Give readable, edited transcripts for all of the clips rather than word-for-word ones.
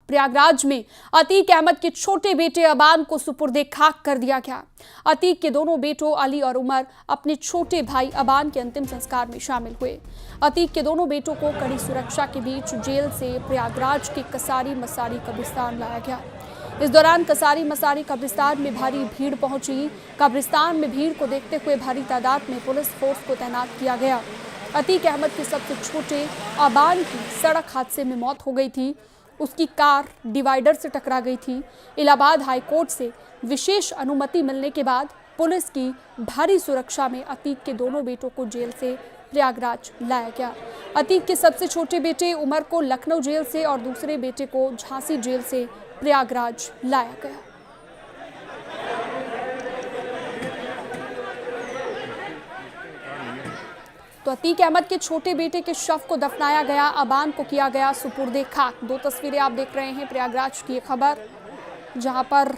प्रयागराज में अतीक अहमद के छोटे बेटे अबान को सुपुर्दे खाक कर दिया गया। अतीक के दोनों बेटों अली और उमर अपने छोटे भाई अबान के अंतिम संस्कार में शामिल हुए। अतीक के दोनों बेटों को कड़ी सुरक्षा के बीच जेल से प्रयागराज के कसारी मसारी कब्रिस्तान लाया गया। इस दौरान कसारी मसारी कब्रिस्तान में भारी भीड़ पहुंची। कब्रिस्तान में भीड़ को देखते हुए भारी तादाद में पुलिस फोर्स को तैनात किया गया। अतीक अहमद के सबसे छोटे अबान की सड़क हादसे में मौत हो गई थी। उसकी कार डिवाइडर से टकरा गई थी। इलाहाबाद हाई कोर्ट से विशेष अनुमति मिलने के बाद पुलिस की भारी सुरक्षा में अतीक के दोनों बेटों को जेल से प्रयागराज लाया गया। अतीक के सबसे छोटे बेटे उमर को लखनऊ जेल से और दूसरे बेटे को झांसी जेल से प्रयागराज लाया गया। तो अतीक अहमद के छोटे बेटे के शव को दफनाया गया। अबान को किया गया सुपुर्दे खाक। दो तस्वीरें आप देख रहे हैं प्रयागराज की खबर, जहां पर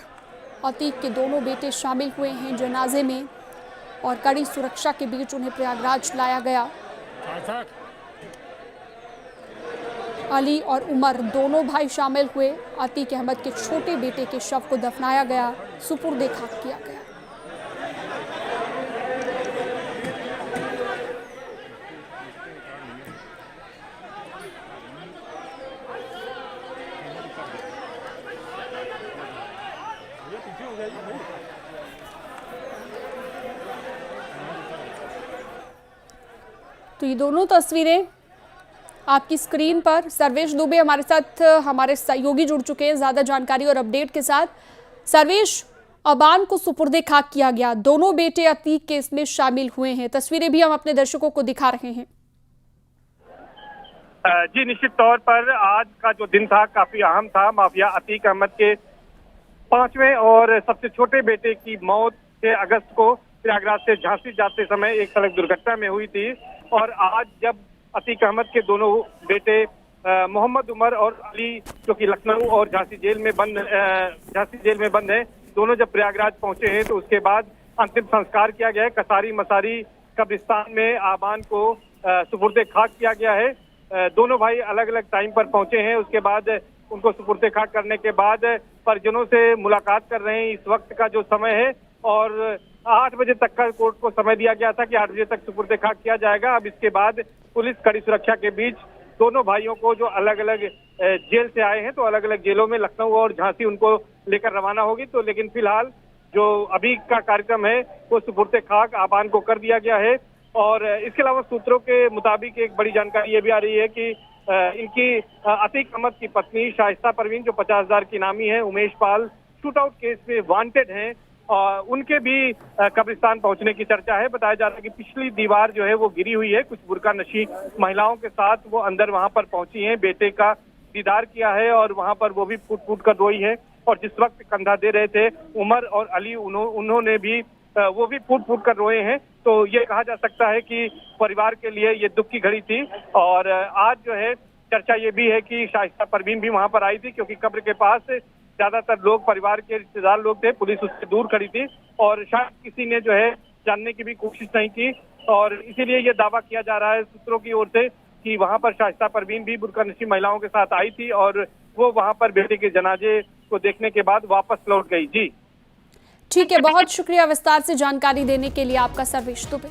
अतीक के दोनों बेटे शामिल हुए हैं जनाजे में और कड़ी सुरक्षा के बीच उन्हें प्रयागराज लाया गया। अली और उमर दोनों भाई शामिल हुए। अतीक अहमद के छोटे बेटे के शव को दफनाया गया, सुपुर्दे खाक किया गया। तो ये दोनों तस्वीरें आपकी स्क्रीन पर। सर्वेश दुबे हमारे साथ हमारे सहयोगी जुड़ चुके हैं ज्यादा जानकारी और अपडेट के साथ। सर्वेश, अबान को सुपुर्दे खाक किया गया, दोनों बेटे अतीक के इसमें शामिल हुए हैं। तस्वीरें भी हम अपने दर्शकों को दिखा रहे हैं। जी निश्चित तौर पर आज का जो दिन था काफी अहम था। माफिया अतीक अहमद के 5वें और सबसे छोटे बेटे की मौत 6 अगस्त को प्रयागराज से झांसी जाते समय एक सड़क दुर्घटना में हुई थी। और आज जब अतीक अहमद के दोनों बेटे मोहम्मद उमर और अली जो कि लखनऊ और झांसी जेल में बंद है, दोनों जब प्रयागराज पहुंचे हैं तो उसके बाद अंतिम संस्कार किया गया है। कसारी मसारी कब्रिस्तान में अबान को सुपुर्दे खाक किया गया है। दोनों भाई अलग अलग टाइम पर पहुंचे हैं। उसके बाद उनको सुपुर्दे खाक करने के बाद परिजनों से मुलाकात कर रहे हैं। इस वक्त का जो समय है और 8 बजे तक का कोर्ट को समय दिया गया था कि 8 बजे तक सुपुर्दे खाक किया जाएगा। अब इसके बाद पुलिस कड़ी सुरक्षा के बीच दोनों भाइयों को जो अलग अलग जेल से आए हैं तो अलग अलग जेलों में लखनऊ और झांसी उनको लेकर रवाना होगी। तो लेकिन फिलहाल जो अभी का कार्यक्रम है वो सुपुर्दे खाक अबान को कर दिया गया है। और इसके अलावा सूत्रों के मुताबिक एक बड़ी जानकारी ये भी आ रही है कि इनकी अतीक अहमद की पत्नी शाइस्ता परवीन जो 50,000 की इनामी है, उमेश पाल शूटआउट केस में वांटेड हैं, उनके भी कब्रिस्तान पहुंचने की चर्चा है। बताया जा रहा है कि पिछली दीवार जो है वो गिरी हुई है। कुछ बुर्का नशी महिलाओं के साथ वो अंदर वहां पर पहुंची हैं, बेटे का दीदार किया है और वहां पर वो भी फूट फूट कर रोई है। और जिस वक्त कंधा दे रहे थे उमर और अली, उन्होंने भी वो भी फूट फूट कर रोए हैं। तो ये कहा जा सकता है कि परिवार के लिए ये दुख की घड़ी थी। और आज जो है चर्चा ये भी है कि शाइस्ता परवीन भी वहां पर आई थी, क्योंकि कब्र के पास ज्यादातर लोग परिवार के रिश्तेदार लोग थे। पुलिस उससे दूर खड़ी थी और शायद किसी ने जो है जानने की भी कोशिश नहीं की। और इसीलिए ये दावा किया जा रहा है सूत्रों की ओर से कि वहां पर शाइस्ता परवीन भी बुर्का नशी महिलाओं के साथ आई थी और वो वहां पर बेटे के जनाजे को देखने के बाद वापस लौट गई। जी ठीक है, बहुत शुक्रिया विस्तार से जानकारी देने के लिए आपका सर्वेश दुबे।